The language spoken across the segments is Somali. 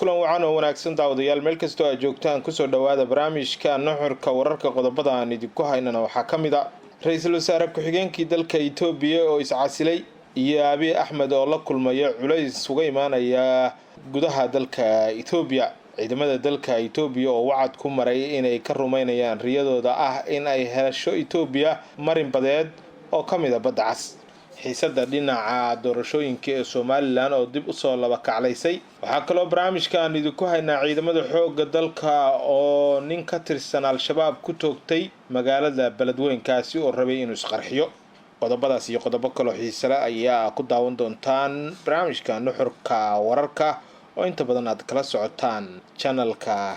kulan wacan oo wanaagsan daawadayaal meel kastoo aad joogtaan kusoo dhawaada barnaamijka nuxurka wararka qodobada aan idinku haynana waxaa ka mid ah ra'iisul wasaare ku-xigeenkii dalka Itoobiya oo iscasilay iyo Abiy Ahmed oo la kulmaya culays uga imaanaya gudaha dalka Itoobiya ciidamada dalka Itoobiya oo wacad ku maray inay ka rumeynayaan riyadooda ah in ay hesho Itoobiya marin badeed oo ka mid ah badda cas xiisada dhinaca doorashooyinka ee Soomaaliland oo dib u soo laba kaclaysay waxa kale oo barnaamijkan idinku haynaa ciidamada xoogga dalka oo nin ka tirsan al-shabaab ku toogtay magaalada Beledweynaasi oo rabay inuu isqarxiyo qodobadaas iyo qodobo kale oo xiiso leh ayaa ku daawan doontaan barnaamijka nuxurka wararka oo inta badan aad kala socotaan channelka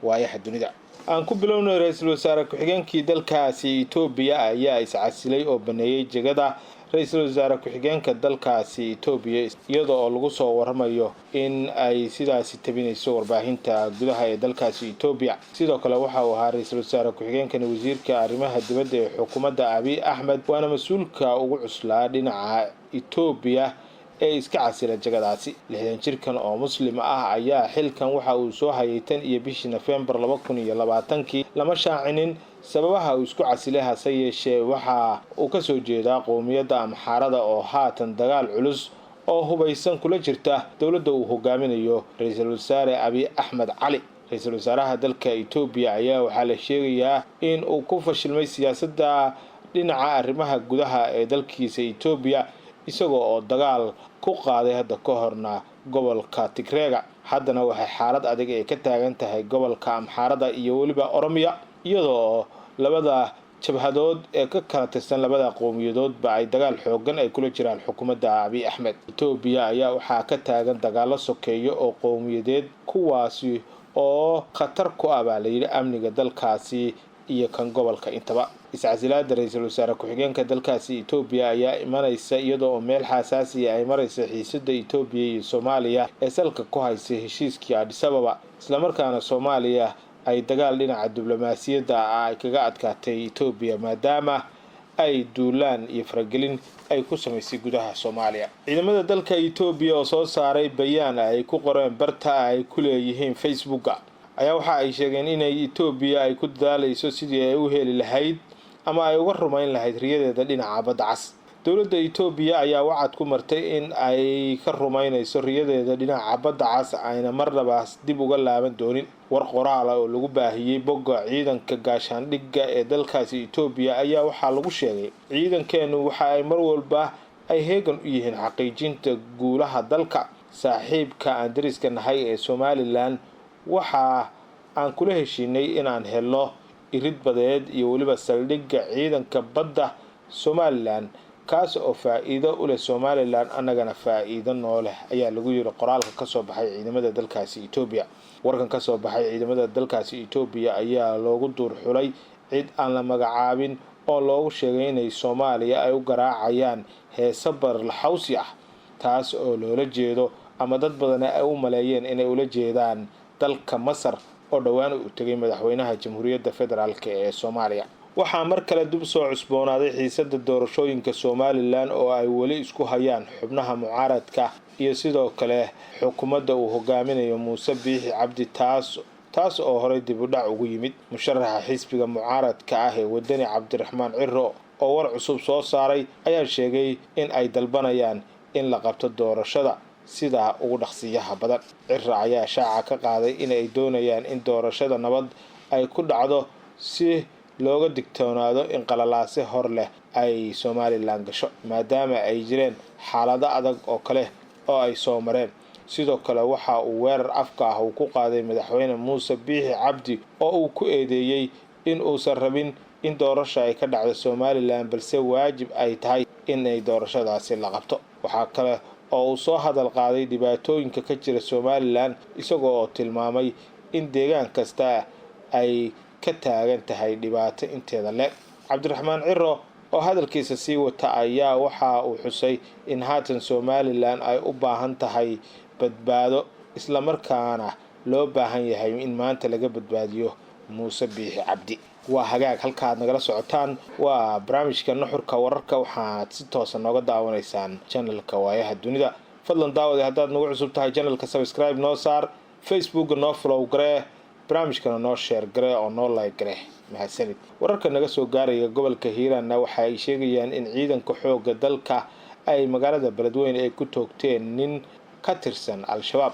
waayaha dunida aan ku bilownay ra'iisul wasaare ku-xigeenkii dalkaasi Itoobiya ayaa iscasilay oo baneeyay jagada ra'iisul wasaare ku-xigeenka dalkaasi Itoobiya iyadoo oo lagu soo waramayo in ay sidaasi tabinayso warbaahinta gudaha ee dalkaasi Itoobiya sidoo kale waxa uu ahaa ra'iisul wasaare ku-xigeenkan wasiirka arrimaha dibadda ee xukuumadda Abiy Ahmed waana mas'uulka ugu cuslaa dhinaca Itoobiya ee iska casila jagadaasi 60 jirkan oo muslim ah ayaa xilkan waxa uu soo hayay tan iyo bishii November 2020 lama shaacinin sababaha uu isku casilay hase yeeshee waxa uu ka soo jeedaa qowmiyadda Amxaarada oo haatan dagaal culus oo hubaysan kula jirta dawladda uu hogaaminayo ra'iisul wasaare Abiy Ahmed Cali ra'iisul wasaaraha dalka Itoobiya ayaa waxa la sheegayaa in uu ku fashilmay siyaasadda dhinaca arrimaha gudaha ee dalkiisa Itoobiya isagoo oo dagaal ku qaaday hadda ka horna gobolka Tigreega haddana waxay xaalad adag ay ka taagan tahay gobolka Amxaarada iyo waliba Oromiya iyadoo labada jabhadood ee ka kala tirsan labada qowmiyadoodba ay dagaal xoogan ay kula jiraan xukuumadda Abiy Ahmed Itoobiya ayaa waxaa ka taagan dagaalo sokeeyo oo qowmiyadeed kuwaasi oo khatar ku ah amniga dalkaasi iyo kan gobolka intaba iscasilaada ra'iisul wasaare ku-xigeenka dalkaasi Itoobiya ayaa imanaysa iyadoo meel xasaasi ay maraysa xiisada Itoobiya iyo Soomaaliya ee salka ku haysa heshiiskii Addis Ababa isla markaana Soomaaliya ay dagaal dhinaca diblomaasiyadda ay kaga adkaatay Itoobiya maadaama ay duulaan iyo faragelin ay ku samaysay gudaha Soomaaliya ciidamada dalka Itoobiya oo soo saaray bayaan ay ku qoreen barta ay ku leeyihiin Facebook ayaa waxa ay sheegeen inay Itoobiya ay ku dadaalayso sidii ay u heli lahayd ama ay uga rumayn lahayd riyadeeda dhinaca badda cas dawladda Itoobiya ayaa wacad ku martay in ay ka rumaynayso riyadeeda dhinaca badda cas ayna marnaba dib uga laaban doonin war qoraal oo lagu baahiyay bogga ciidanka gaashaandhigga ee dalkaasi Itoobiya ayaa waxa lagu sheegay ciidankeenu waxa ay mar walba ay heegan u yihiin xaqiijinta guulaha dalka saaxiibka aan dariska nahay ee Somaliland waxa aan kula heshiinay inaan helo irid badeed iyo waliba saldhigga ciidanka badda Somaliland kaas oo faa'iido u leh Somaliland annagana faa'iido noo leh ayaa lagu yiri qoraalka ka soo baxay ciidamada dalkaasi Itoobiya warkan ka soo baxay ciidamada dalkaasi Itoobiya ayaa loogu duur xulay cid aan la magacaabin oo loogu sheegay inay Soomaaliya ay u garaacayaan heeso barlaxawsi ah taas oo loola jeedo ama dad badan ay u maleeyeen inay ula jeedaan dalka Masar oo dhawaan u tagay madaxweynaha Jamhuuriyadda Federaalka ee Soomaaliya waxaa mar kale dib soo cusboonaaday xiisada doorashooyinka Soomaaliland oo ay wali isku hayaan xubnaha mucaaradka iyo sidoo kale xukuumadda uu hogaaminayo Muuse Biixi Cabdi taas oo hore dib u dhac ugu yimid musharaxa xisbiga mucaaradka ah ee wadani Cabdiraxmaan Ciro oo war cusub soo saaray ayaa sheegay in ay dalbanayaan in la qabto doorashada sida ugu dhaqsiyaha badan Ciro ayaa shaaca ka qaaday in ay doonayaan in doorashada nabad ay ku dhacdo si looga digtoonaado in qalalaase hor leh ay Somaliland gasho maadaama ay jireen xaalado adag oo kale oo ay soo mareen sidoo kale waxa uu weerar afka ah uu ku qaaday madaxweyne Muuse Biixi Cabdi oo uu ku eedeeyay in uusan rabin in doorasho ay ka dhacdo Somaliland balse waajib ay tahay in ay doorashadaasi la qabto waxa kale oo uu soo hadal qaaday dhibaatooyinka ka jira Somaliland isagoo oo tilmaamay in deegaan kasta ay ka taagan tahay dhibaato inteeda leeg Cabdiraxmaan Ciro oo hadalkiisa sii wata ayaa waxa uu xusay in haatan Somaliland ay u baahan tahay badbaado isla markaana loo baahan yahay in maanta laga badbaadiyo Muuse Biixi Cabdi waa hagaag halkaad nagala socotaan waa barnaamijka nuxurka wararka waxaad si toos ah nooga daawanaysaan channelka waayaha dunida fadlan daawada haddaad nagu cusub tahay channelka subscribe noo saar, Facebook noo follow garee, barnaamijkana noo share garee oo noo like garee. mahadsanid. Wararka naga soo gaaraya gobolka Hiiraan waxa ay sheegayaan in ciidanka xoogga dalka ay magaalada Beledweyne ay ku toogteen nin ka tirsan Al-Shabaab.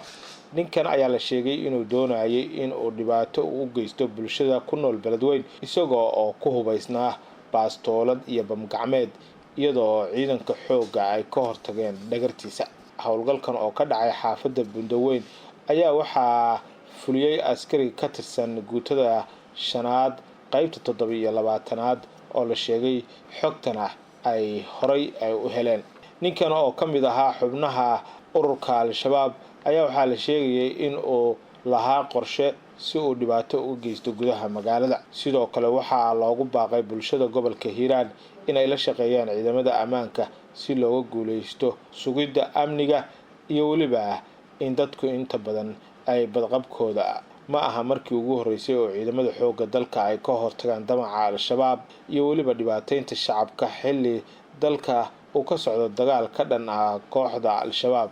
ninkan ayaa la sheegay inuu doonayay in uu dhibaato u geysto bulshada ku nool Beledweyne isagoo oo ku hubaysnaa baastoolad iyo bamgacmeed iyadoo ciidanka xoogga ay ka hortageen dhagartiisa. howlgalkan oo ka dhacay xaafadda Bundaweyn ayaa waxaa fuliyay askari ka tirsan guutada shanaad qaybta 27aad oo la sheegay xogtana ay horay ay u heleen. ninkan oo ka mid ahaa xubnaha ururka Al-Shabaab ayaa waxaa la sheegay in uu lahaa qorshe si uu dhibaato u geysto gudaha magaalada. sidoo kale waxaa loogu baaqay bulshada gobolka Hiiraan inay la shaqeeyaan ciidamada ammaanka si looga guuleysto sugidda amniga iyo waliba in dadku inta badan ay badqabkooda. ma aha markii ugu horeysay oo ciidamada xoogga dalka ay ka hortagaan damaca Al-Shabaab iyo waliba dhibaateynta shacabka xilli dalka uu ka socdo dagaal ka dhan ah kooxda Al-Shabaab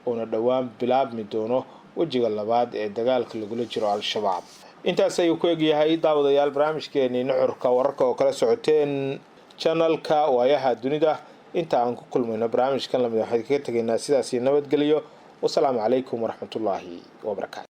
oo dhawaan bilaabmi doono wajiga labaad ee dagaalka lagula jiro Al-Shabaab. intaas ayuu ku eegyahay daawadayaal barnaamijkeena nuxurka wararka oo kala socoteen channelka waayaha dunida. inta aan ku kulmayno barnaamijkan lamid waxaan kaga tageynaa sidaas iyo nabadgelyo. wassalaamu calaykum waraxmatullaahi wabarakaatuh.